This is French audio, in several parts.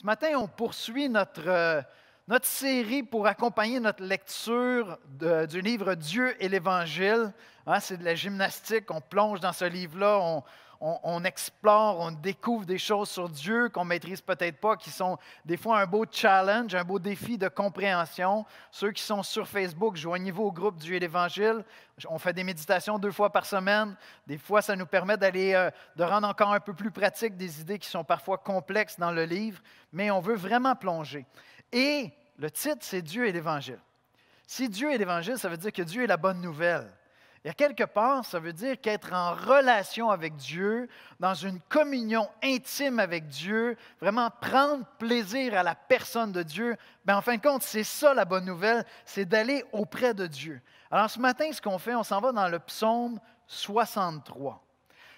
Ce matin, on poursuit notre série pour accompagner notre lecture du livre Dieu et l'Évangile. Hein, c'est de la gymnastique, on plonge dans ce livre-là, on explore, on découvre des choses sur Dieu qu'on ne maîtrise peut-être pas, qui sont des fois un beau challenge, un beau défi de compréhension. Ceux qui sont sur Facebook, joignez-vous au groupe Dieu et l'Évangile. On fait des méditations 2 fois par semaine. Des fois, ça nous permet de rendre encore un peu plus pratique des idées qui sont parfois complexes dans le livre, mais on veut vraiment plonger. Et le titre, c'est Dieu et l'Évangile. Si Dieu est l'Évangile, ça veut dire que Dieu est la bonne nouvelle. Et à quelque part, ça veut dire qu'être en relation avec Dieu, dans une communion intime avec Dieu, vraiment prendre plaisir à la personne de Dieu, bien, en fin de compte, c'est ça la bonne nouvelle, c'est d'aller auprès de Dieu. Alors ce matin, ce qu'on fait, on s'en va dans le psaume 63.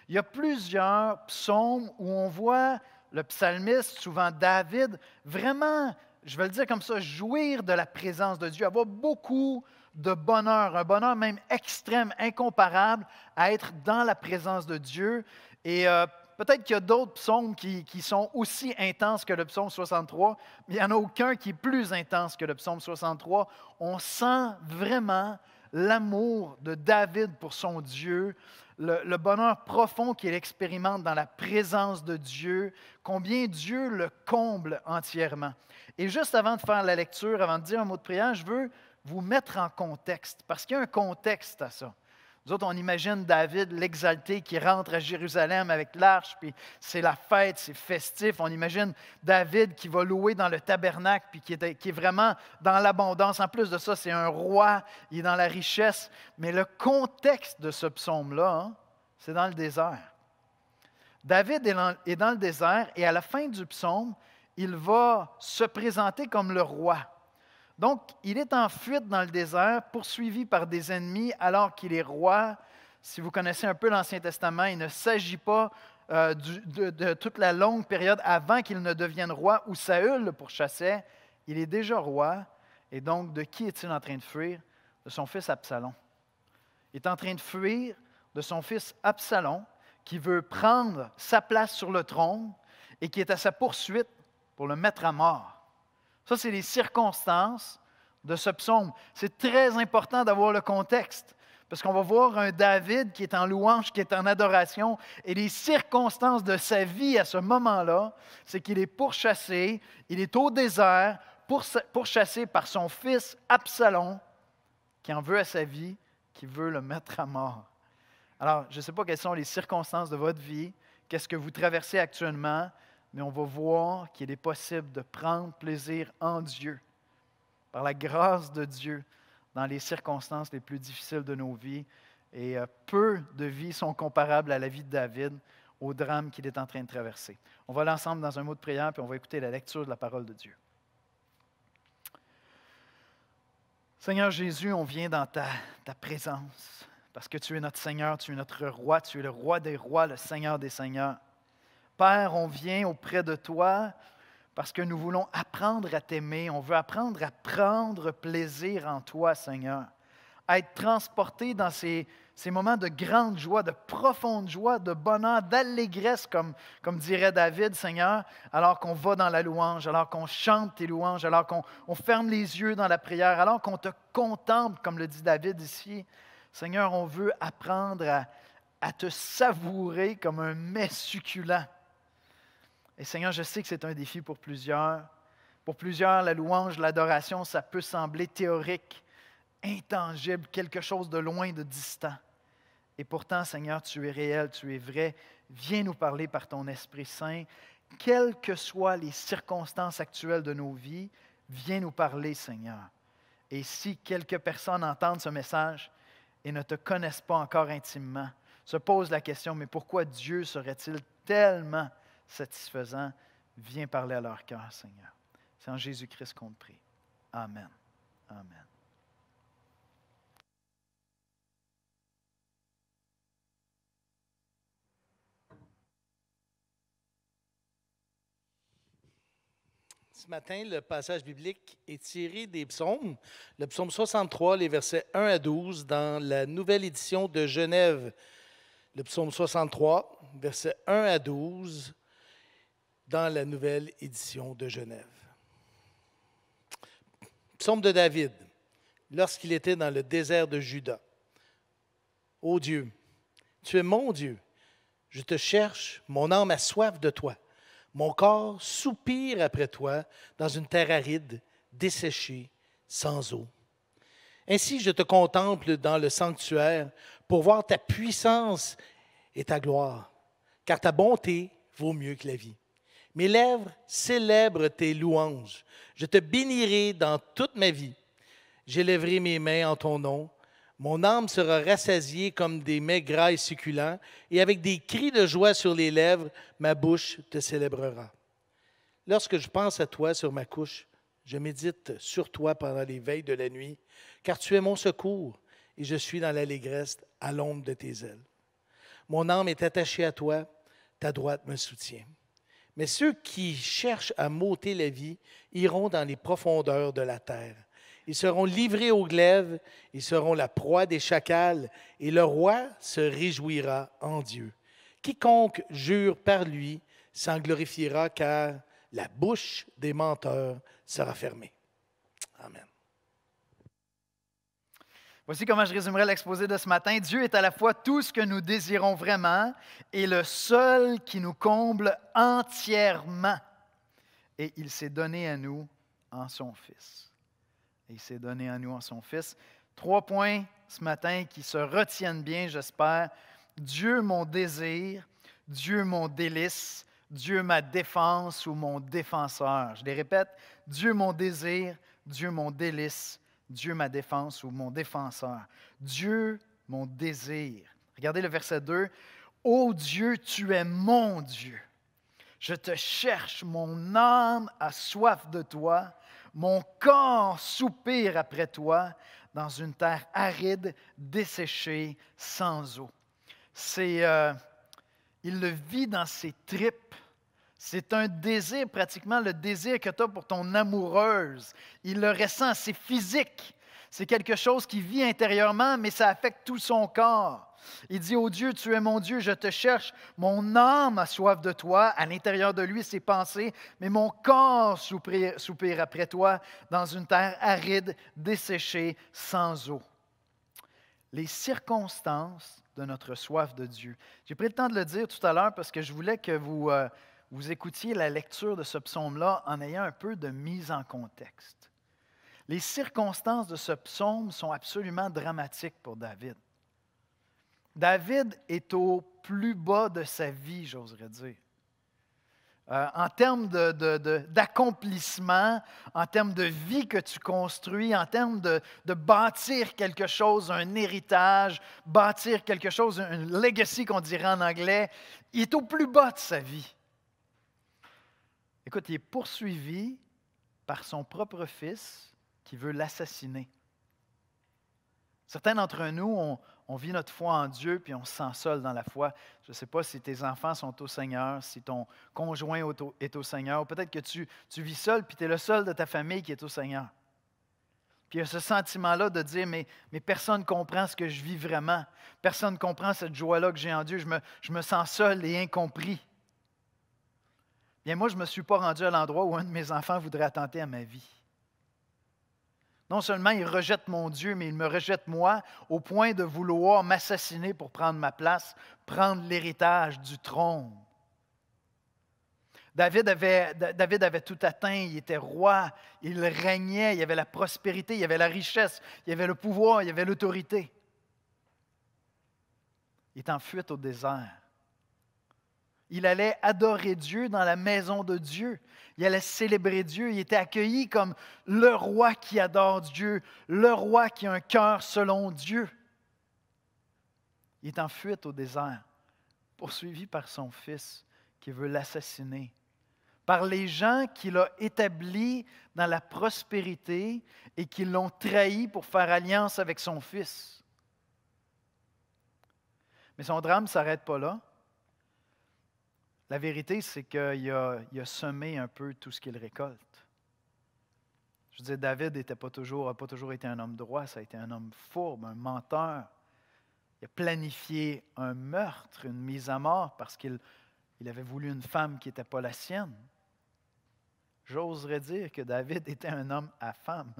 Il y a plusieurs psaumes où on voit le psalmiste, souvent David, vraiment, je vais le dire comme ça, jouir de la présence de Dieu, avoir beaucoup de bonheur, un bonheur même extrême, incomparable à être dans la présence de Dieu. Et peut-être qu'il y a d'autres psaumes qui sont aussi intenses que le psaume 63, mais il n'y en a aucun qui est plus intense que le psaume 63. On sent vraiment l'amour de David pour son Dieu, le bonheur profond qu'il expérimente dans la présence de Dieu, combien Dieu le comble entièrement. Et juste avant de faire la lecture, avant de dire un mot de prière, je veux vous mettre en contexte, parce qu'il y a un contexte à ça. Nous autres, on imagine David, l'exalté, qui rentre à Jérusalem avec l'arche, puis c'est la fête, c'est festif. On imagine David qui va louer dans le tabernacle, puis qui est vraiment dans l'abondance. En plus de ça, c'est un roi, il est dans la richesse. Mais le contexte de ce psaume-là, c'est dans le désert. David est dans le désert, et à la fin du psaume, il va se présenter comme le roi. Donc, il est en fuite dans le désert, poursuivi par des ennemis alors qu'il est roi. Si vous connaissez un peu l'Ancien Testament, il ne s'agit pas de toute la longue période avant qu'il ne devienne roi où Saül le pourchassait. Il est déjà roi. Et donc, de qui est-il en train de fuir? De son fils Absalom. Il est en train de fuir de son fils Absalom qui veut prendre sa place sur le trône et qui est à sa poursuite pour le mettre à mort. Ça, c'est les circonstances de ce psaume. C'est très important d'avoir le contexte, parce qu'on va voir un David qui est en louange, qui est en adoration, et les circonstances de sa vie à ce moment-là, c'est qu'il est pourchassé, il est au désert, pourchassé par son fils Absalom, qui en veut à sa vie, qui veut le mettre à mort. Alors, je ne sais pas quelles sont les circonstances de votre vie, qu'est-ce que vous traversez actuellement, mais on va voir qu'il est possible de prendre plaisir en Dieu, par la grâce de Dieu, dans les circonstances les plus difficiles de nos vies. Et peu de vies sont comparables à la vie de David, au drame qu'il est en train de traverser. On va aller ensemble dans un mot de prière, puis on va écouter la lecture de la parole de Dieu. Seigneur Jésus, on vient dans ta présence, parce que tu es notre Seigneur, tu es notre roi, tu es le roi des rois, le Seigneur des seigneurs. Père, on vient auprès de toi parce que nous voulons apprendre à t'aimer. On veut apprendre à prendre plaisir en toi, Seigneur. À être transporté dans ces moments de grande joie, de profonde joie, de bonheur, d'allégresse, comme dirait David, Seigneur, alors qu'on va dans la louange, alors qu'on chante tes louanges, alors qu'on ferme les yeux dans la prière, alors qu'on te contemple, comme le dit David ici. Seigneur, on veut apprendre à te savourer comme un mets succulent. Et Seigneur, je sais que c'est un défi pour plusieurs. Pour plusieurs, la louange, l'adoration, ça peut sembler théorique, intangible, quelque chose de loin, de distant. Et pourtant, Seigneur, tu es réel, tu es vrai. Viens nous parler par ton Esprit Saint. Quelles que soient les circonstances actuelles de nos vies, viens nous parler, Seigneur. Et si quelques personnes entendent ce message et ne te connaissent pas encore intimement, se posent la question, mais pourquoi Dieu serait-il tellement satisfaisant? Viens parler à leur cœur, Seigneur. C'est en Jésus-Christ qu'on te prie. Amen. Amen. Ce matin, le passage biblique est tiré des psaumes, le psaume 63, les versets 1 à 12, dans la nouvelle édition de Genève. Le psaume 63, versets 1 à 12, dans la nouvelle édition de Genève. Psaume de David, lorsqu'il était dans le désert de Juda. Ô Dieu, tu es mon Dieu. Je te cherche, mon âme a soif de toi. Mon corps soupire après toi dans une terre aride, desséchée, sans eau. Ainsi, je te contemple dans le sanctuaire pour voir ta puissance et ta gloire, car ta bonté vaut mieux que la vie. Mes lèvres célèbrent tes louanges. Je te bénirai dans toute ma vie. J'élèverai mes mains en ton nom. Mon âme sera rassasiée comme des mets gras et succulents, et avec des cris de joie sur les lèvres, ma bouche te célébrera. Lorsque je pense à toi sur ma couche, je médite sur toi pendant les veilles de la nuit, car tu es mon secours, et je suis dans l'allégresse à l'ombre de tes ailes. Mon âme est attachée à toi, ta droite me soutient. Mais ceux qui cherchent à m'ôter la vie iront dans les profondeurs de la terre. Ils seront livrés au glaive, ils seront la proie des chacals, et le roi se réjouira en Dieu. Quiconque jure par lui s'en glorifiera, car la bouche des menteurs sera fermée. Amen. Voici comment je résumerai l'exposé de ce matin. Dieu est à la fois tout ce que nous désirons vraiment et le seul qui nous comble entièrement. Et il s'est donné à nous en son Fils. Et il s'est donné à nous en son Fils. 3 points ce matin qui se retiennent bien, j'espère. Dieu mon désir, Dieu mon délice, Dieu ma défense ou mon défenseur. Je les répète, Dieu mon désir, Dieu mon délice, Dieu ma défense ou mon défenseur. Dieu mon désir. Regardez le verset 2. Ô Dieu, tu es mon Dieu. Je te cherche, mon âme a soif de toi, mon corps soupire après toi dans une terre aride, desséchée, sans eau. Il le vit dans ses tripes. C'est un désir, pratiquement le désir que tu as pour ton amoureuse. Il le ressent, c'est physique. C'est quelque chose qui vit intérieurement, mais ça affecte tout son corps. Il dit, ô Dieu, tu es mon Dieu, je te cherche. Mon âme a soif de toi, à l'intérieur de lui, ses pensées, mais mon corps soupire après toi dans une terre aride, desséchée, sans eau. Les circonstances de notre soif de Dieu. J'ai pris le temps de le dire tout à l'heure parce que je voulais que vous écoutiez la lecture de ce psaume-là en ayant un peu de mise en contexte. Les circonstances de ce psaume sont absolument dramatiques pour David. David est au plus bas de sa vie, j'oserais dire. En termes d'accomplissement, en termes de vie que tu construis, en termes de bâtir quelque chose, un héritage, bâtir quelque chose, un legacy qu'on dirait en anglais, il est au plus bas de sa vie. Écoute, il est poursuivi par son propre fils qui veut l'assassiner. Certains d'entre nous, on vit notre foi en Dieu puis on se sent seul dans la foi. Je ne sais pas si tes enfants sont au Seigneur, si ton conjoint est au Seigneur, ou peut-être que tu vis seul puis tu es le seul de ta famille qui est au Seigneur. Puis il y a ce sentiment-là de dire, mais personne ne comprend ce que je vis vraiment. Personne ne comprend cette joie-là que j'ai en Dieu. Je me sens seul et incompris. Bien, moi, je ne me suis pas rendu à l'endroit où un de mes enfants voudrait attenter à ma vie. Non seulement il rejette mon Dieu, mais il me rejette moi au point de vouloir m'assassiner pour prendre ma place, prendre l'héritage du trône. David avait tout atteint, il était roi, il régnait, il y avait la prospérité, il y avait la richesse, il y avait le pouvoir, il y avait l'autorité. Il est en fuite au désert. Il allait adorer Dieu dans la maison de Dieu. Il allait célébrer Dieu. Il était accueilli comme le roi qui adore Dieu, le roi qui a un cœur selon Dieu. Il est en fuite au désert, poursuivi par son fils qui veut l'assassiner, par les gens qu'il a établis dans la prospérité et qui l'ont trahi pour faire alliance avec son fils. Mais son drame ne s'arrête pas là. La vérité, c'est qu'il a semé un peu tout ce qu'il récolte. Je veux dire, David n'a pas toujours été un homme droit, ça a été un homme fourbe, un menteur. Il a planifié un meurtre, une mise à mort, parce qu'il il avait voulu une femme qui n'était pas la sienne. J'oserais dire que David était un homme à femme,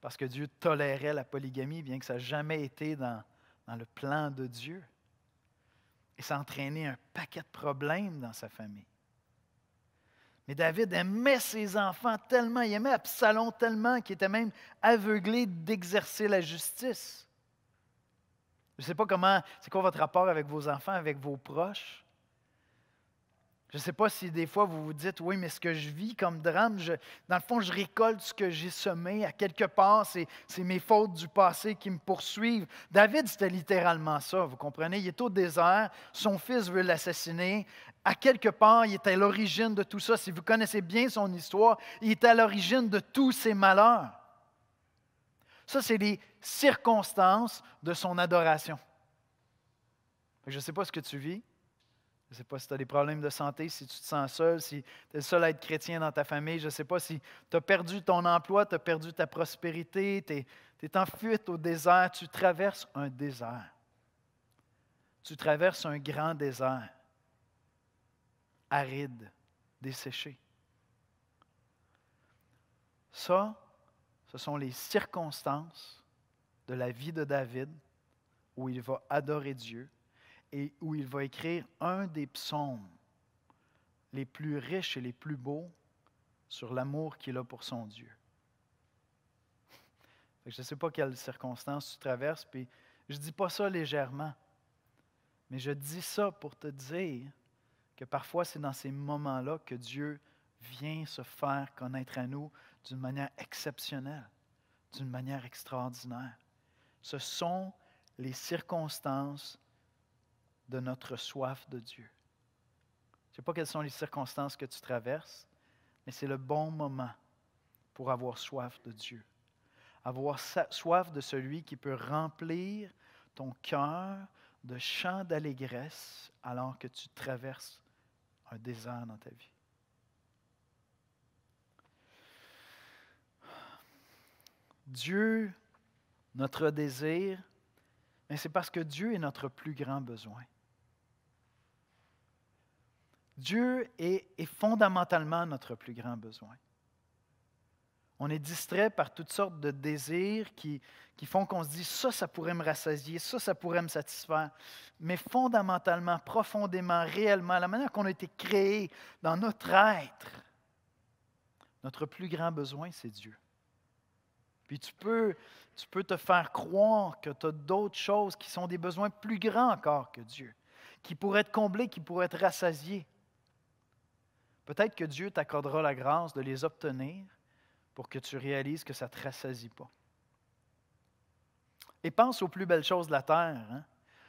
parce que Dieu tolérait la polygamie, bien que ça n'a jamais été dans le plan de Dieu. Et ça a entraîné un paquet de problèmes dans sa famille. Mais David aimait ses enfants tellement, il aimait Absalom tellement qu'il était même aveuglé d'exercer la justice. Je ne sais pas c'est quoi votre rapport avec vos enfants, avec vos proches. Je ne sais pas si des fois vous vous dites, oui, mais ce que je vis comme drame, dans le fond, je récolte ce que j'ai semé. À quelque part, c'est mes fautes du passé qui me poursuivent. David, c'était littéralement ça, vous comprenez? Il est au désert, son fils veut l'assassiner. À quelque part, il est à l'origine de tout ça. Si vous connaissez bien son histoire, il est à l'origine de tous ses malheurs. Ça, c'est les circonstances de son adoration. Je ne sais pas ce que tu vis. Je ne sais pas si tu as des problèmes de santé, si tu te sens seul, si tu es le seul à être chrétien dans ta famille. Je ne sais pas si tu as perdu ton emploi, tu as perdu ta prospérité, tu es en fuite au désert. Tu traverses un désert. Tu traverses un grand désert, aride, desséché. Ça, ce sont les circonstances de la vie de David où il va adorer Dieu et où il va écrire un des psaumes les plus riches et les plus beaux sur l'amour qu'il a pour son Dieu. Je ne sais pas quelles circonstances tu traverses, puis je ne dis pas ça légèrement, mais je dis ça pour te dire que parfois c'est dans ces moments-là que Dieu vient se faire connaître à nous d'une manière exceptionnelle, d'une manière extraordinaire. Ce sont les circonstances de notre soif de Dieu. Je ne sais pas quelles sont les circonstances que tu traverses, mais c'est le bon moment pour avoir soif de Dieu. Avoir soif de celui qui peut remplir ton cœur de chants d'allégresse alors que tu traverses un désert dans ta vie. Dieu, notre désir, mais c'est parce que Dieu est notre plus grand besoin. Dieu est fondamentalement notre plus grand besoin. On est distrait par toutes sortes de désirs qui font qu'on se dit « ça pourrait me rassasier, ça pourrait me satisfaire ». Mais fondamentalement, profondément, réellement, la manière qu'on a été créé dans notre être, notre plus grand besoin, c'est Dieu. Puis tu peux te faire croire que tu as d'autres choses qui sont des besoins plus grands encore que Dieu, qui pourraient être comblés, qui pourraient être rassasiés. Peut-être que Dieu t'accordera la grâce de les obtenir pour que tu réalises que ça ne te rassasie pas. Et pense aux plus belles choses de la terre, hein?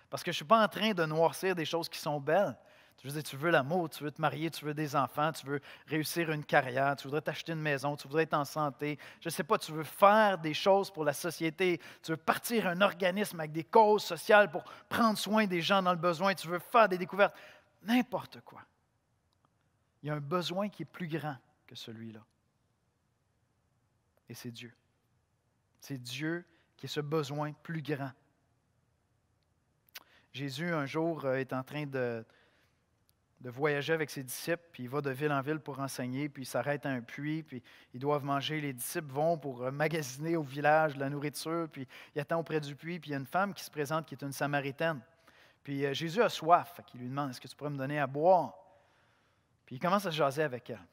Parce que je ne suis pas en train de noircir des choses qui sont belles. Je veux dire, tu veux l'amour, tu veux te marier, tu veux des enfants, tu veux réussir une carrière, tu voudrais t'acheter une maison, tu voudrais être en santé. Je ne sais pas, tu veux faire des choses pour la société, tu veux partir un organisme avec des causes sociales pour prendre soin des gens dans le besoin, tu veux faire des découvertes, n'importe quoi. Il y a un besoin qui est plus grand que celui-là. Et c'est Dieu. C'est Dieu qui est ce besoin plus grand. Jésus, un jour, est en train de voyager avec ses disciples, puis il va de ville en ville pour enseigner, puis il s'arrête à un puits, puis ils doivent manger. Les disciples vont pour magasiner au village de la nourriture, puis il attend auprès du puits, puis il y a une femme qui se présente qui est une Samaritaine. Puis Jésus a soif, il lui demande « Est-ce que tu pourrais me donner à boire? » Puis il commence à jaser avec elle.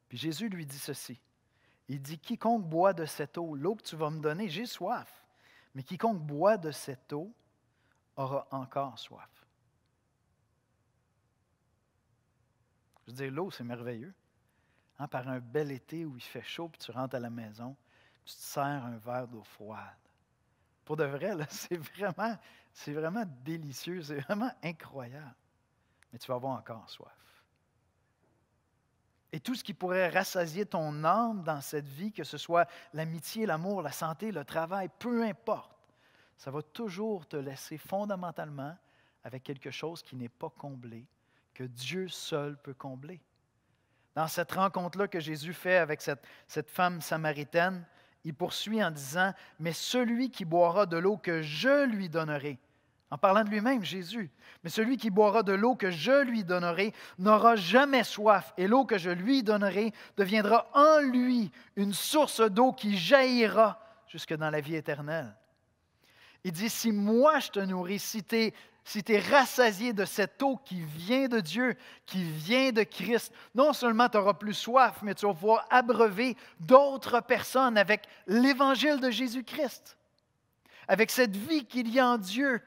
Puis Jésus lui dit ceci. Il dit « Quiconque boit de cette eau, l'eau que tu vas me donner, j'ai soif. Mais quiconque boit de cette eau aura encore soif. » Je veux dire, l'eau, c'est merveilleux. Hein, par un bel été où il fait chaud, puis tu rentres à la maison, tu te sers un verre d'eau froide. Pour de vrai, là, c'est vraiment délicieux, c'est vraiment incroyable. Mais tu vas avoir encore soif. Et tout ce qui pourrait rassasier ton âme dans cette vie, que ce soit l'amitié, l'amour, la santé, le travail, peu importe, ça va toujours te laisser fondamentalement avec quelque chose qui n'est pas comblé, que Dieu seul peut combler. Dans cette rencontre-là que Jésus fait avec cette femme samaritaine, il poursuit en disant « Mais celui qui boira de l'eau que je lui donnerai. » En parlant de lui-même, Jésus. Mais celui qui boira de l'eau que je lui donnerai n'aura jamais soif, et l'eau que je lui donnerai deviendra en lui une source d'eau qui jaillira jusque dans la vie éternelle. Il dit, si moi je te nourris, si tu es rassasié de cette eau qui vient de Dieu, qui vient de Christ, non seulement tu n'auras plus soif, mais tu vas pouvoir abreuver d'autres personnes avec l'évangile de Jésus-Christ, avec cette vie qu'il y a en Dieu.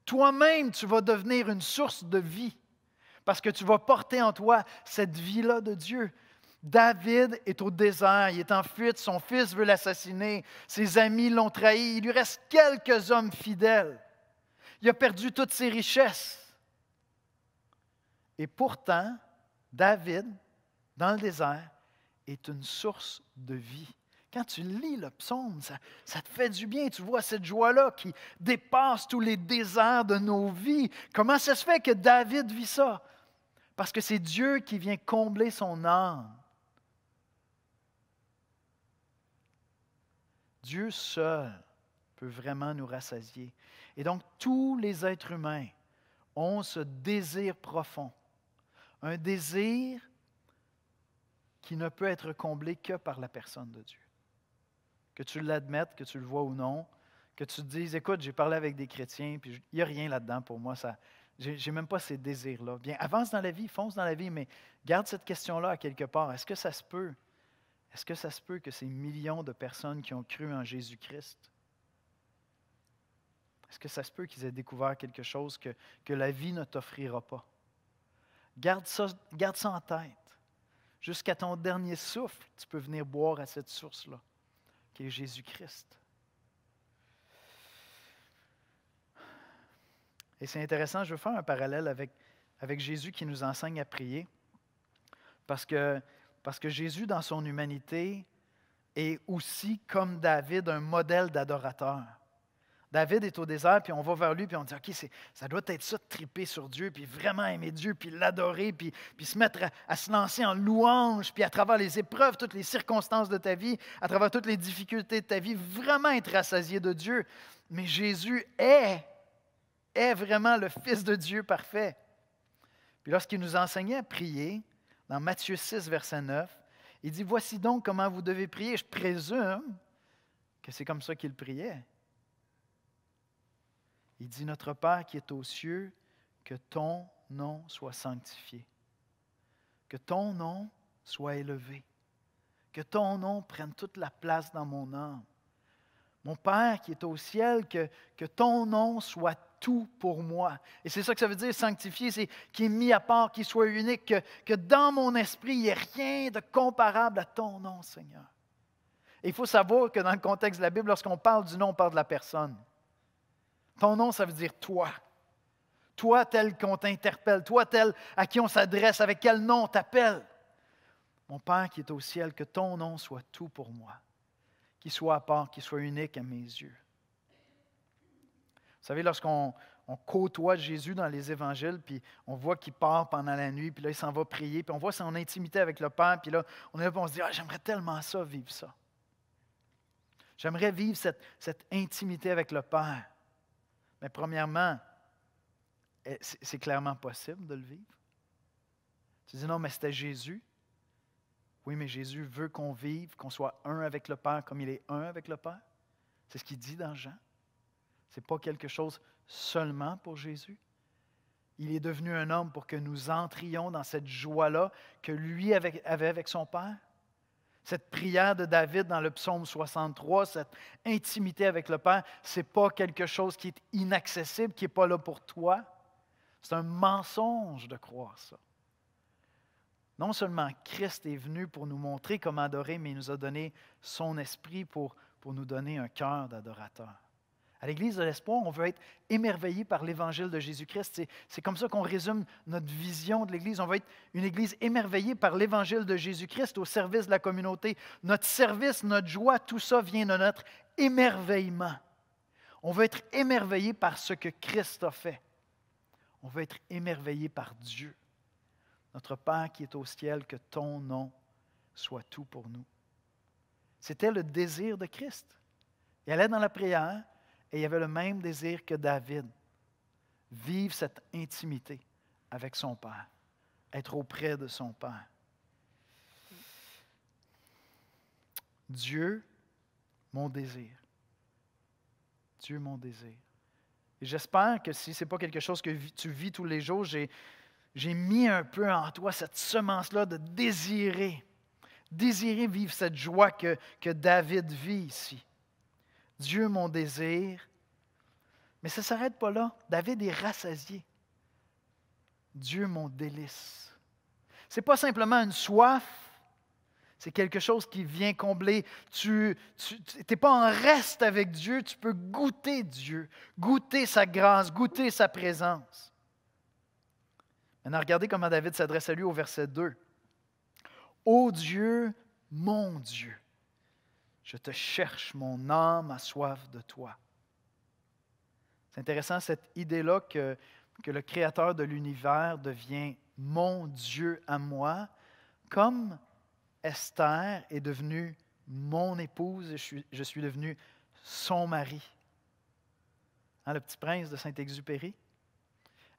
Toi-même, tu vas devenir une source de vie parce que tu vas porter en toi cette vie-là de Dieu. David est au désert, il est en fuite, son fils veut l'assassiner, ses amis l'ont trahi, il lui reste quelques hommes fidèles. Il a perdu toutes ses richesses. Et pourtant, David, dans le désert, est une source de vie. Quand tu lis le psaume, ça te fait du bien. Tu vois cette joie-là qui dépasse tous les déserts de nos vies. Comment ça se fait que David vit ça? Parce que c'est Dieu qui vient combler son âme. Dieu seul peut vraiment nous rassasier. Et donc, tous les êtres humains ont ce désir profond. Un désir qui ne peut être comblé que par la personne de Dieu. Que tu l'admettes, que tu le vois ou non, que tu te dises, écoute, j'ai parlé avec des chrétiens, puis il n'y a rien là-dedans pour moi, je n'ai même pas ces désirs-là. Bien, avance dans la vie, fonce dans la vie, mais garde cette question-là à quelque part. Est-ce que ça se peut? Est-ce que ça se peut que ces millions de personnes qui ont cru en Jésus-Christ, est-ce que ça se peut qu'ils aient découvert quelque chose que la vie ne t'offrira pas? Garde ça en tête. Jusqu'à ton dernier souffle, tu peux venir boire à cette source-là, qui est Jésus-Christ. Et c'est intéressant, je veux faire un parallèle avec Jésus qui nous enseigne à prier, parce que Jésus, dans son humanité, est aussi, comme David, un modèle d'adorateur. David est au désert, puis on va vers lui, puis on dit, OK, ça doit être ça de triper sur Dieu, puis vraiment aimer Dieu, puis l'adorer, puis se mettre à se lancer en louange, puis à travers les épreuves, toutes les circonstances de ta vie, à travers toutes les difficultés de ta vie, vraiment être rassasié de Dieu. Mais Jésus est vraiment le Fils de Dieu parfait. Puis lorsqu'il nous enseignait à prier, dans Matthieu 6, verset 9, il dit, voici donc comment vous devez prier. Je présume que c'est comme ça qu'il priait. Il dit, notre Père qui est aux cieux, que ton nom soit sanctifié, que ton nom soit élevé, que ton nom prenne toute la place dans mon âme. Mon Père qui est au ciel, que ton nom soit tout pour moi. Et c'est ça que ça veut dire, sanctifié, c'est qu'il est mis à part, qu'il soit unique, que dans mon esprit, il n'y ait rien de comparable à ton nom, Seigneur. Et il faut savoir que dans le contexte de la Bible, lorsqu'on parle du nom, on parle de la personne. Ton nom, ça veut dire toi. Toi tel qu'on t'interpelle, toi tel à qui on s'adresse, avec quel nom on t'appelle. Mon Père qui est au ciel, que ton nom soit tout pour moi, qu'il soit à part, qu'il soit unique à mes yeux. Vous savez, lorsqu'on côtoie Jésus dans les évangiles, puis on voit qu'il part pendant la nuit, puis là, il s'en va prier, puis on voit son intimité avec le Père, puis là, on est là, puis on se dit, j'aimerais tellement ça, vivre ça. J'aimerais vivre cette intimité avec le Père. Mais premièrement, c'est clairement possible de le vivre. Tu dis, non, mais c'était Jésus. Oui, mais Jésus veut qu'on vive, qu'on soit un avec le Père comme il est un avec le Père. C'est ce qu'il dit dans Jean. Ce n'est pas quelque chose seulement pour Jésus. Il est devenu un homme pour que nous entrions dans cette joie-là que lui avait avec son Père. Cette prière de David dans le psaume 63, cette intimité avec le Père, ce n'est pas quelque chose qui est inaccessible, qui n'est pas là pour toi. C'est un mensonge de croire ça. Non seulement Christ est venu pour nous montrer comment adorer, mais il nous a donné son esprit pour nous donner un cœur d'adorateur. À l'Église de l'Espoir, on veut être émerveillé par l'Évangile de Jésus-Christ. C'est comme ça qu'on résume notre vision de l'Église. On veut être une Église émerveillée par l'Évangile de Jésus-Christ au service de la communauté. Notre service, notre joie, tout ça vient de notre émerveillement. On veut être émerveillé par ce que Christ a fait. On veut être émerveillé par Dieu. Notre Père qui est au ciel, que ton nom soit tout pour nous. C'était le désir de Christ. Il allait dans la prière, et il avait le même désir que David. vivre cette intimité avec son Père, être auprès de son Père. Dieu, mon désir. Dieu, mon désir. Et j'espère que si ce n'est pas quelque chose que tu vis tous les jours, j'ai mis un peu en toi cette semence-là de désirer vivre cette joie que David vit ici. Dieu, mon désir. Mais ça ne s'arrête pas là. David est rassasié. Dieu, mon délice. Ce n'est pas simplement une soif, c'est quelque chose qui vient combler. Tu n'es pas en reste avec Dieu, tu peux goûter Dieu, goûter sa grâce, goûter sa présence. Maintenant, regardez comment David s'adresse à lui au verset 2. Ô Dieu, mon Dieu, je te cherche, mon âme a soif de toi. C'est intéressant cette idée-là que le Créateur de l'univers devient mon Dieu à moi, comme Esther est devenue mon épouse et je suis devenu son mari. Hein, le petit prince de Saint-Exupéry.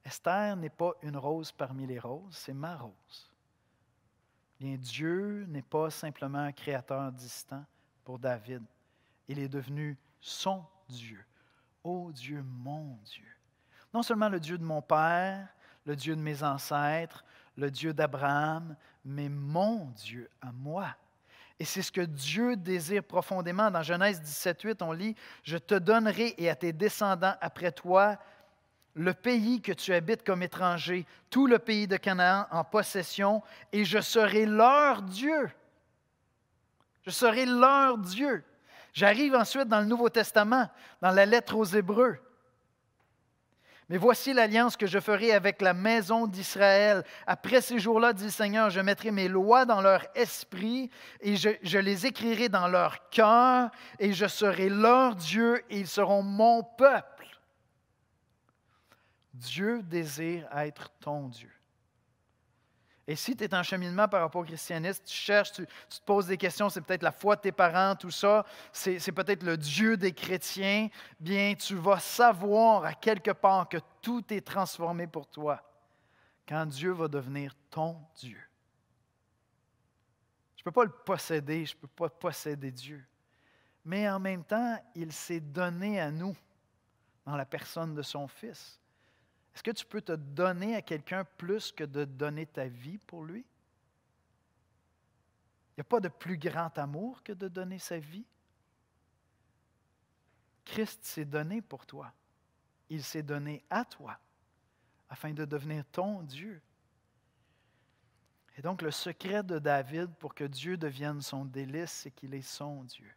Esther n'est pas une rose parmi les roses, c'est ma rose. Bien, Dieu n'est pas simplement un créateur distant pour David. Il est devenu son Dieu. Ô Dieu, mon Dieu. Non seulement le Dieu de mon père, le Dieu de mes ancêtres, le Dieu d'Abraham, mais mon Dieu à moi. Et c'est ce que Dieu désire profondément. Dans Genèse 17:8, on lit « Je te donnerai et à tes descendants après toi le pays que tu habites comme étranger, tout le pays de Canaan en possession, et je serai leur Dieu. » Je serai leur Dieu. J'arrive ensuite dans le Nouveau Testament, dans la lettre aux Hébreux. « Mais voici l'alliance que je ferai avec la maison d'Israël. Après ces jours-là, dit le Seigneur, je mettrai mes lois dans leur esprit et je les écrirai dans leur cœur et je serai leur Dieu et ils seront mon peuple. » Dieu désire être ton Dieu. Et si tu es en cheminement par rapport au christianisme, tu cherches, tu te poses des questions, c'est peut-être la foi de tes parents, tout ça, c'est peut-être le Dieu des chrétiens, bien, tu vas savoir à quelque part que tout est transformé pour toi quand Dieu va devenir ton Dieu. Je ne peux pas le posséder, je ne peux pas posséder Dieu. Mais en même temps, il s'est donné à nous dans la personne de son Fils. Est-ce que tu peux te donner à quelqu'un plus que de donner ta vie pour lui? Il n'y a pas de plus grand amour que de donner sa vie. Christ s'est donné pour toi. Il s'est donné à toi afin de devenir ton Dieu. Et donc, le secret de David pour que Dieu devienne son délice, c'est qu'il est son Dieu.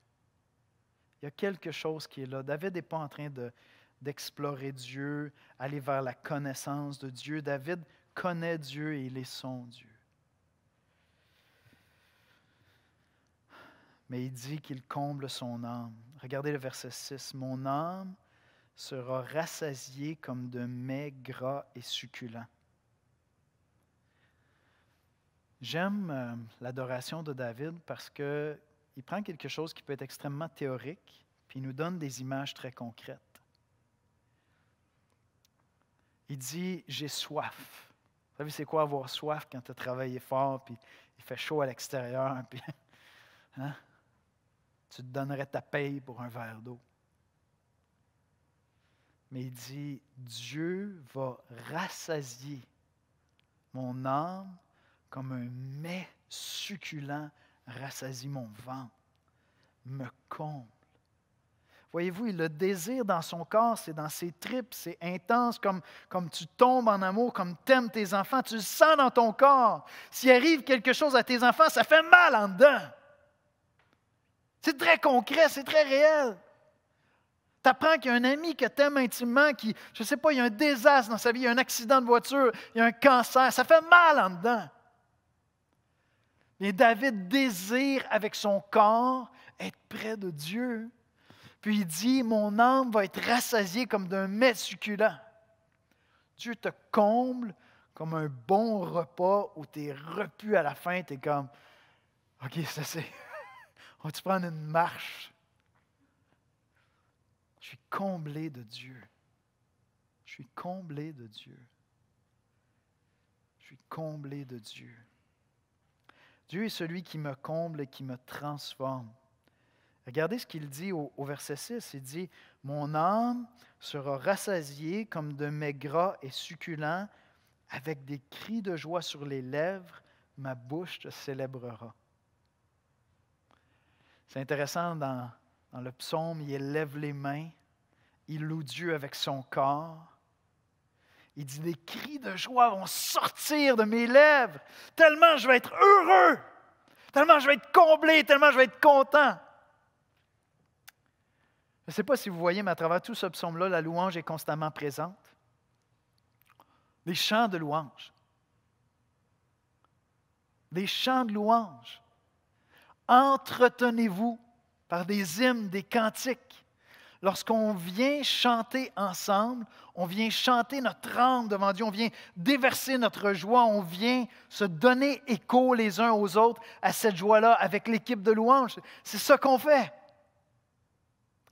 Il y a quelque chose qui est là. David n'est pas en train d'explorer Dieu, aller vers la connaissance de Dieu. David connaît Dieu et il est son Dieu. Mais il dit qu'il comble son âme. Regardez le verset 6. « Mon âme sera rassasiée comme de mets gras et succulents. » J'aime l'adoration de David parce qu'il prend quelque chose qui peut être extrêmement théorique, puis il nous donne des images très concrètes. Il dit « J'ai soif ». Vous savez, c'est quoi avoir soif quand tu as travaillé fort, puis il fait chaud à l'extérieur, puis hein? Tu te donnerais ta paye pour un verre d'eau. Mais il dit « Dieu va rassasier mon âme comme un mets succulent rassasie mon ventre, me comble. » Voyez-vous, le désir dans son corps, c'est dans ses tripes, c'est intense, comme tu tombes en amour, comme tu aimes tes enfants, tu le sens dans ton corps. S'il arrive quelque chose à tes enfants, ça fait mal en dedans. C'est très concret, c'est très réel. Tu apprends qu'il y a un ami que tu aimes intimement, qui, je ne sais pas, il y a un désastre dans sa vie, il y a un accident de voiture, il y a un cancer, ça fait mal en dedans. Mais David désire avec son corps être près de Dieu. Puis il dit, mon âme va être rassasiée comme d'un mets succulent. Dieu te comble comme un bon repas où tu es repu à la fin, tu es comme, OK, ça c'est, on va-tu prendre une marche? Je suis comblé de Dieu. Je suis comblé de Dieu. Je suis comblé de Dieu. Dieu est celui qui me comble et qui me transforme. Regardez ce qu'il dit au verset 6. Il dit, « Mon âme sera rassasiée comme de mets gras et succulents, avec des cris de joie sur les lèvres, ma bouche te célébrera. » C'est intéressant, dans le psaume, il élève les mains, il loue Dieu avec son corps. Il dit, des cris de joie vont sortir de mes lèvres, tellement je vais être heureux, tellement je vais être comblé, tellement je vais être content. Je ne sais pas si vous voyez, mais à travers tout ce psaume-là, la louange est constamment présente. Des chants de louange. Des chants de louange. Entretenez-vous par des hymnes, des cantiques. Lorsqu'on vient chanter ensemble, on vient chanter notre âme devant Dieu, on vient déverser notre joie, on vient se donner écho les uns aux autres à cette joie-là avec l'équipe de louange. C'est ça qu'on fait.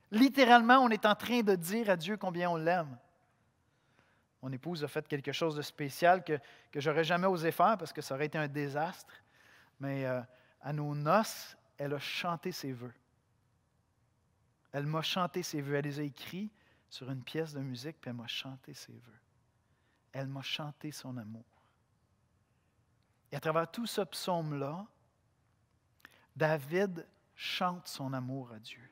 Littéralement, on est en train de dire à Dieu combien on l'aime. Mon épouse a fait quelque chose de spécial que je n'aurais jamais osé faire parce que ça aurait été un désastre. Mais à nos noces, elle a chanté ses vœux. Elle m'a chanté ses vœux. Elle les a écrits sur une pièce de musique, puis elle m'a chanté ses vœux. Elle m'a chanté son amour. Et à travers tout ce psaume-là, David chante son amour à Dieu.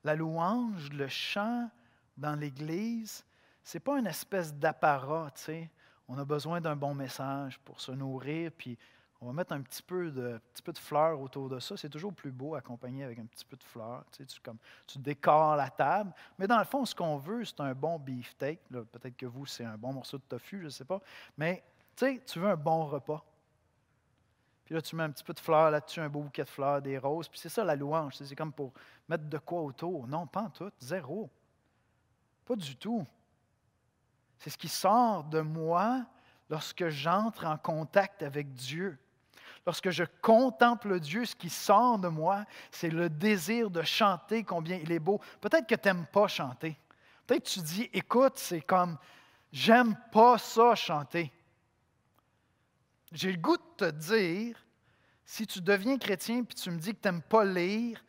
La louange, le chant dans l'Église, ce n'est pas une espèce d'apparat, tu sais. On a besoin d'un bon message pour se nourrir, puis on va mettre un petit peu de fleurs autour de ça. C'est toujours plus beau accompagné avec un petit peu de fleurs. Tu sais, tu décores la table. Mais dans le fond, ce qu'on veut, c'est un bon beefsteak. Peut-être que vous, c'est un bon morceau de tofu, je ne sais pas. Mais tu sais, tu veux un bon repas. Puis là, tu mets un petit peu de fleurs là-dessus, un beau bouquet de fleurs, des roses. Puis c'est ça la louange. C'est comme pour mettre de quoi autour. Non, pas en tout. Zéro. Pas du tout. C'est ce qui sort de moi lorsque j'entre en contact avec Dieu. Lorsque je contemple Dieu, ce qui sort de moi, c'est le désir de chanter combien il est beau. Peut-être que tu n'aimes pas chanter. Peut-être que tu dis, écoute, c'est comme, j'aime pas ça chanter. J'ai le goût de te dire, si tu deviens chrétien et tu me dis que tu n'aimes pas lire,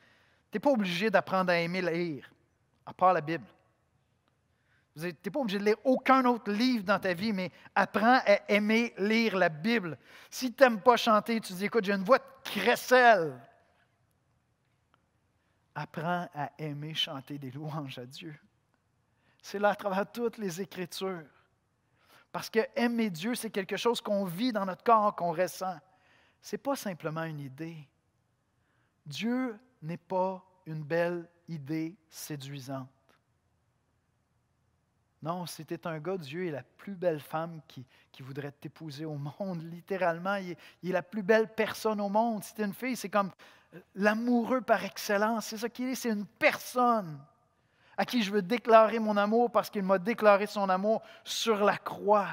tu n'es pas obligé d'apprendre à aimer lire, à part la Bible. Tu n'es pas obligé de lire aucun autre livre dans ta vie, mais apprends à aimer lire la Bible. Si tu n'aimes pas chanter, tu dis, écoute, j'ai une voix de crécelle. Apprends à aimer chanter des louanges à Dieu. C'est là à travers toutes les Écritures. Parce que aimer Dieu, c'est quelque chose qu'on vit dans notre corps, qu'on ressent. Ce n'est pas simplement une idée. Dieu n'est pas une belle idée séduisante. Non, si tu es un gars, Dieu est la plus belle femme qui voudrait t'épouser au monde. Littéralement, il est la plus belle personne au monde. Si tu es une fille, c'est comme l'amoureux par excellence. C'est ça qu'il est, c'est une personne à qui je veux déclarer mon amour parce qu'il m'a déclaré son amour sur la croix.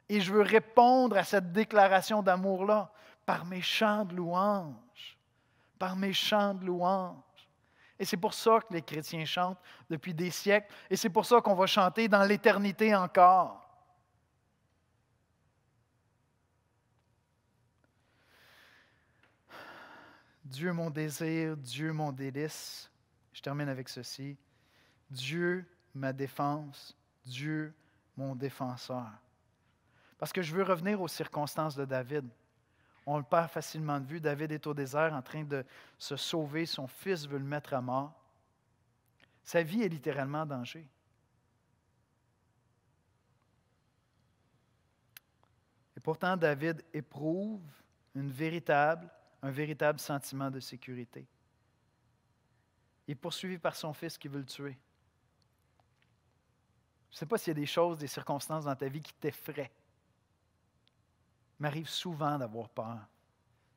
Et je veux répondre à cette déclaration d'amour-là par mes chants de louange. Par mes chants de louange. Et c'est pour ça que les chrétiens chantent depuis des siècles. Et c'est pour ça qu'on va chanter dans l'éternité encore. Dieu mon désir, Dieu mon délice. Je termine avec ceci. Dieu ma défense, Dieu mon défenseur. Parce que je veux revenir aux circonstances de David. On le perd facilement de vue. David est au désert en train de se sauver. Son fils veut le mettre à mort. Sa vie est littéralement en danger. Et pourtant, David éprouve un véritable sentiment de sécurité. Il est poursuivi par son fils qui veut le tuer. Je ne sais pas s'il y a des choses, des circonstances dans ta vie qui t'effraient. Il m'arrive souvent d'avoir peur.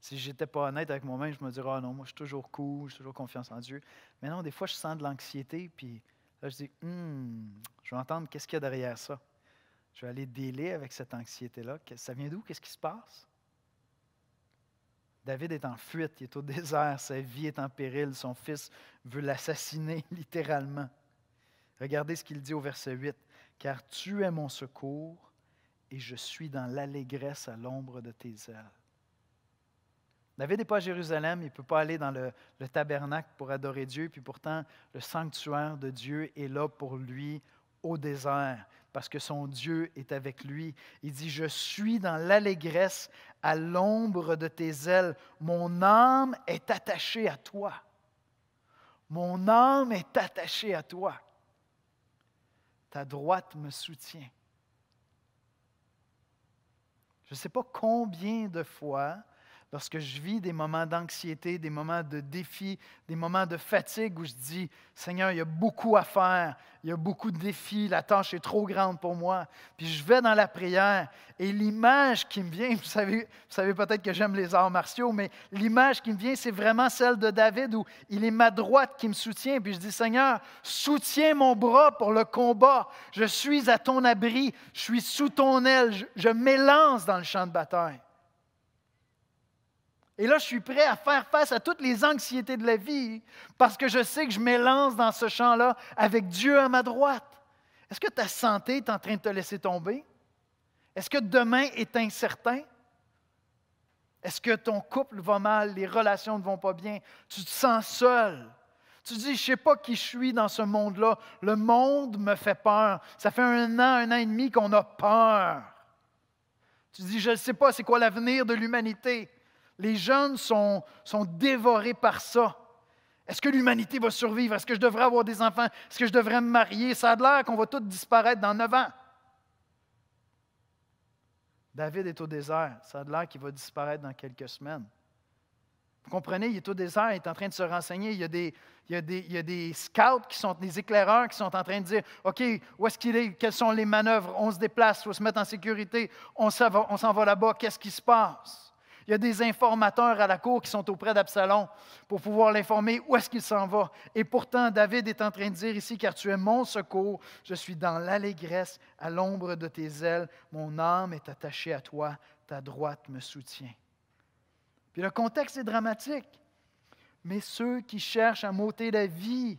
Si je n'étais pas honnête avec moi-même, je me dirais, ah non, moi je suis toujours cool, j'ai toujours confiance en Dieu. Mais non, des fois, je sens de l'anxiété, puis là, je dis, je vais entendre qu'est-ce qu'il y a derrière ça. Je vais aller délai avec cette anxiété-là. Ça vient d'où? Qu'est-ce qui se passe? David est en fuite, il est au désert, sa vie est en péril, son fils veut l'assassiner littéralement. Regardez ce qu'il dit au verset 8. « Car tu es mon secours et je suis dans l'allégresse à l'ombre de tes ailes. » David n'est pas à Jérusalem, il ne peut pas aller dans le tabernacle pour adorer Dieu, puis pourtant le sanctuaire de Dieu est là pour lui au désert, parce que son Dieu est avec lui. Il dit, « Je suis dans l'allégresse à l'ombre de tes ailes. Mon âme est attachée à toi. Mon âme est attachée à toi. Ta droite me soutient. » Je ne sais pas combien de fois, lorsque je vis des moments d'anxiété, des moments de défi, des moments de fatigue où je dis, « Seigneur, il y a beaucoup à faire, il y a beaucoup de défis, la tâche est trop grande pour moi. » Puis je vais dans la prière et l'image qui me vient, vous savez peut-être que j'aime les arts martiaux, mais l'image qui me vient, c'est vraiment celle de David où il est ma droite qui me soutient. Puis je dis, « Seigneur, soutiens mon bras pour le combat. Je suis à ton abri, je suis sous ton aile, je m'élance dans le champ de bataille. » Et là, je suis prêt à faire face à toutes les anxiétés de la vie parce que je sais que je m'élance dans ce champ-là avec Dieu à ma droite. Est-ce que ta santé est en train de te laisser tomber? Est-ce que demain est incertain? Est-ce que ton couple va mal, les relations ne vont pas bien? Tu te sens seul. Tu dis, je ne sais pas qui je suis dans ce monde-là. Le monde me fait peur. Ça fait un an et demi qu'on a peur. Tu dis, je ne sais pas c'est quoi l'avenir de l'humanité. Les jeunes sont dévorés par ça. Est-ce que l'humanité va survivre? Est-ce que je devrais avoir des enfants? Est-ce que je devrais me marier? Ça a l'air qu'on va tous disparaître dans 9 ans. David est au désert. Ça a l'air qu'il va disparaître dans quelques semaines. Vous comprenez? Il est au désert, il est en train de se renseigner. Il y a des scouts, des éclaireurs qui sont en train de dire, « OK, où est-ce qu'il est? Quelles sont les manœuvres? On se déplace, il faut se mettre en sécurité. On s'en va là-bas. Qu'est-ce qui se passe? » Il y a des informateurs à la cour qui sont auprès d'Absalom pour pouvoir l'informer où est-ce qu'il s'en va. Et pourtant, David est en train de dire ici, « Car tu es mon secours, je suis dans l'allégresse à l'ombre de tes ailes. Mon âme est attachée à toi, ta droite me soutient. » Puis le contexte est dramatique. « Mais ceux qui cherchent à m'ôter la vie,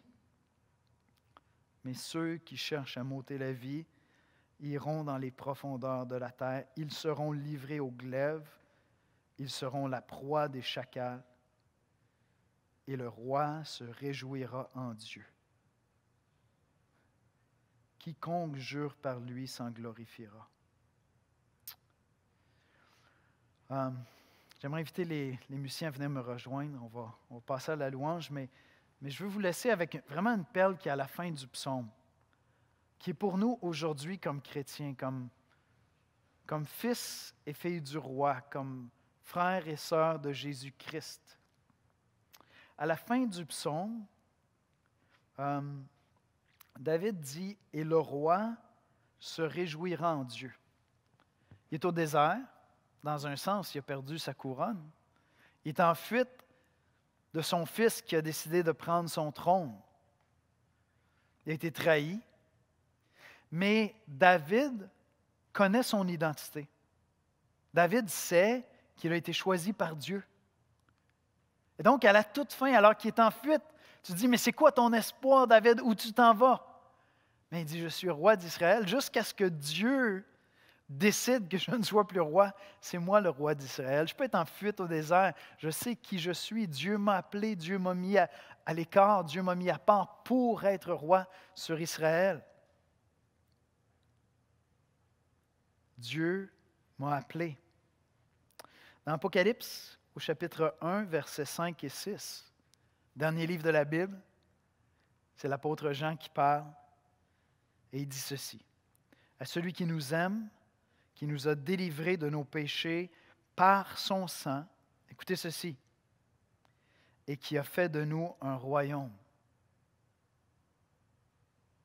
iront dans les profondeurs de la terre. Ils seront livrés au glaive. Ils seront la proie des chacals, et le roi se réjouira en Dieu. Quiconque jure par lui s'en glorifiera. » J'aimerais inviter les musiciens à venir me rejoindre. On va passer à la louange, mais je veux vous laisser avec vraiment une perle qui est à la fin du psaume, qui est pour nous aujourd'hui comme chrétiens, comme fils et filles du roi, comme frères et sœurs de Jésus-Christ. À la fin du psaume, David dit, « Et le roi se réjouira en Dieu. » Il est au désert, dans un sens, il a perdu sa couronne. Il est en fuite de son fils qui a décidé de prendre son trône. Il a été trahi. Mais David connaît son identité. David sait qu'il a été choisi par Dieu. Et donc, à la toute fin, alors qu'il est en fuite, tu te dis, « Mais c'est quoi ton espoir, David? Où tu t'en vas? » Mais il dit, « Je suis roi d'Israël jusqu'à ce que Dieu décide que je ne sois plus roi. C'est moi le roi d'Israël. Je peux être en fuite au désert. Je sais qui je suis. Dieu m'a appelé, Dieu m'a mis à l'écart, Dieu m'a mis à part pour être roi sur Israël. Dieu m'a appelé. » Dans Apocalypse, au chapitre 1, versets 5 et 6, dernier livre de la Bible, c'est l'apôtre Jean qui parle, et il dit ceci, « À celui qui nous aime, qui nous a délivrés de nos péchés par son sang, écoutez ceci, et qui a fait de nous un royaume. »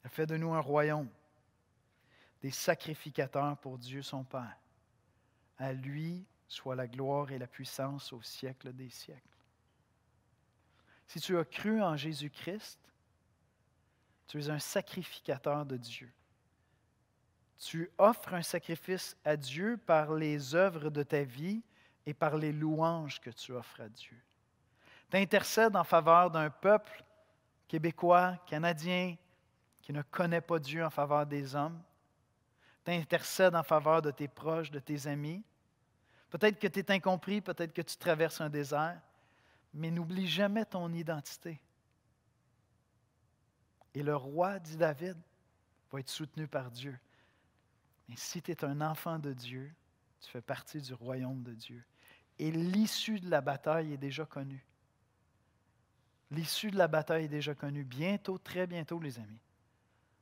Il a fait de nous un royaume, des sacrificateurs pour Dieu son Père. À lui soit la gloire et la puissance au siècle des siècles. Si tu as cru en Jésus-Christ, tu es un sacrificateur de Dieu. Tu offres un sacrifice à Dieu par les œuvres de ta vie et par les louanges que tu offres à Dieu. Tu intercèdes en faveur d'un peuple québécois, canadien, qui ne connaît pas Dieu en faveur des hommes. Tu intercèdes en faveur de tes proches, de tes amis. Peut-être que tu es incompris, peut-être que tu traverses un désert, mais n'oublie jamais ton identité. Et le roi, dit David, va être soutenu par Dieu. Mais si tu es un enfant de Dieu, tu fais partie du royaume de Dieu. Et l'issue de la bataille est déjà connue. L'issue de la bataille est déjà connue. Bientôt, très bientôt, les amis,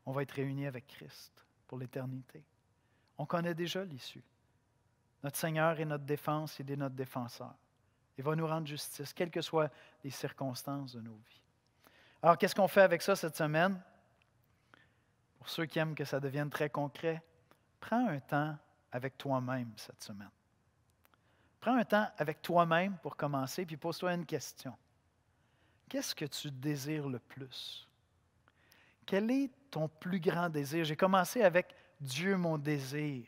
on va être réunis avec Christ pour l'éternité. On connaît déjà l'issue. Notre Seigneur est notre défense, il est notre défenseur. Il va nous rendre justice, quelles que soient les circonstances de nos vies. Alors, qu'est-ce qu'on fait avec ça cette semaine? Pour ceux qui aiment que ça devienne très concret, prends un temps avec toi-même cette semaine. Prends un temps avec toi-même pour commencer, puis pose-toi une question. Qu'est-ce que tu désires le plus? Quel est ton plus grand désir? J'ai commencé avec Dieu, mon désir.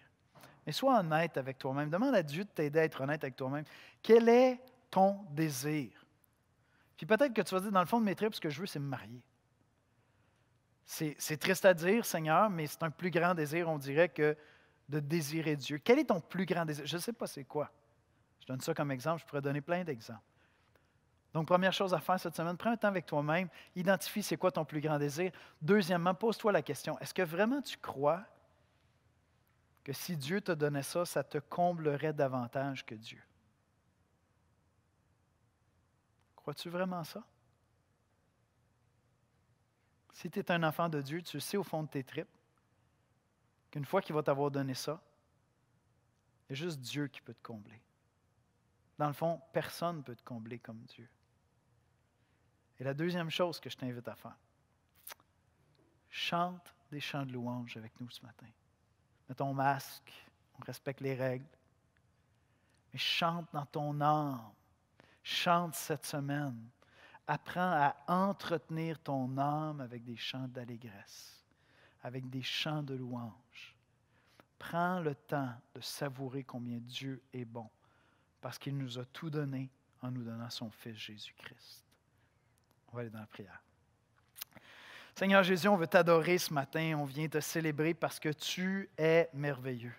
Mais sois honnête avec toi-même. Demande à Dieu de t'aider à être honnête avec toi-même. Quel est ton désir? Puis peut-être que tu vas dire, dans le fond de mes tripes, ce que je veux, c'est me marier. C'est triste à dire, Seigneur, mais c'est un plus grand désir, on dirait, que de désirer Dieu. Quel est ton plus grand désir? Je ne sais pas c'est quoi. Je donne ça comme exemple, je pourrais donner plein d'exemples. Donc, première chose à faire cette semaine, prends un temps avec toi-même, identifie c'est quoi ton plus grand désir. Deuxièmement, pose-toi la question, est-ce que vraiment tu crois que si Dieu te donnait ça, ça te comblerait davantage que Dieu? Crois-tu vraiment ça? Si tu es un enfant de Dieu, tu sais au fond de tes tripes qu'une fois qu'il va t'avoir donné ça, il y a juste Dieu qui peut te combler. Dans le fond, personne ne peut te combler comme Dieu. Et la deuxième chose que je t'invite à faire, chante des chants de louange avec nous ce matin. Mets ton masque, on respecte les règles, mais chante dans ton âme. Chante cette semaine. Apprends à entretenir ton âme avec des chants d'allégresse, avec des chants de louange. Prends le temps de savourer combien Dieu est bon, parce qu'il nous a tout donné en nous donnant son Fils Jésus-Christ. On va aller dans la prière. Seigneur Jésus, on veut t'adorer ce matin, on vient te célébrer parce que tu es merveilleux.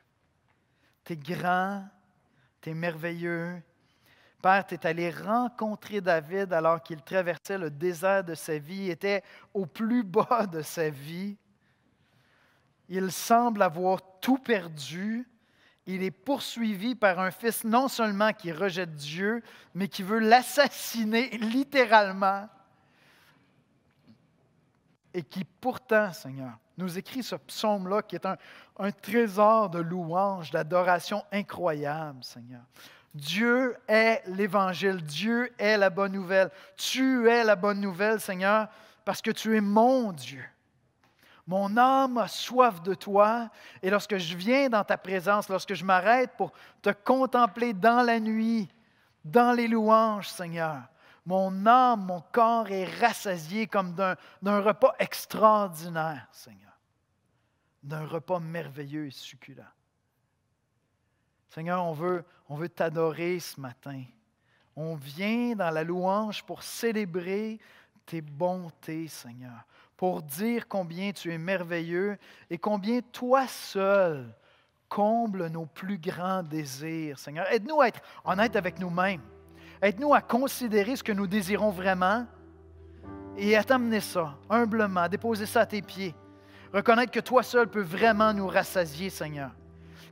Tu es grand, tu es merveilleux. Père, tu es allé rencontrer David alors qu'il traversait le désert de sa vie, était au plus bas de sa vie. Il semble avoir tout perdu. Il est poursuivi par un fils non seulement qui rejette Dieu, mais qui veut l'assassiner littéralement. Et qui pourtant, Seigneur, nous écrit ce psaume-là qui est un trésor de louange, d'adoration incroyable, Seigneur. Dieu est l'Évangile, Dieu est la bonne nouvelle. Tu es la bonne nouvelle, Seigneur, parce que tu es mon Dieu. Mon âme a soif de toi, et lorsque je viens dans ta présence, lorsque je m'arrête pour te contempler dans la nuit, dans les louanges, Seigneur, mon âme, mon corps est rassasié comme d'un repas extraordinaire, Seigneur, d'un repas merveilleux et succulent. Seigneur, on veut t'adorer ce matin. On vient dans la louange pour célébrer tes bontés, Seigneur, pour dire combien tu es merveilleux et combien toi seul combles nos plus grands désirs, Seigneur. Aide-nous à être honnêtes avec nous-mêmes. Aide-nous à considérer ce que nous désirons vraiment et à t'amener ça, humblement, à déposer ça à tes pieds. Reconnaître que toi seul peux vraiment nous rassasier, Seigneur.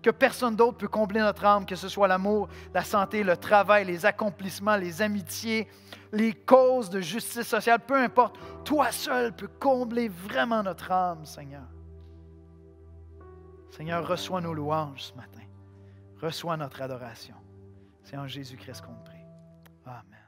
Que personne d'autre peut combler notre âme, que ce soit l'amour, la santé, le travail, les accomplissements, les amitiés, les causes de justice sociale, peu importe. Toi seul peux combler vraiment notre âme, Seigneur. Seigneur, reçois nos louanges ce matin. Reçois notre adoration. C'est en Jésus-Christ qu'on prie. Amen.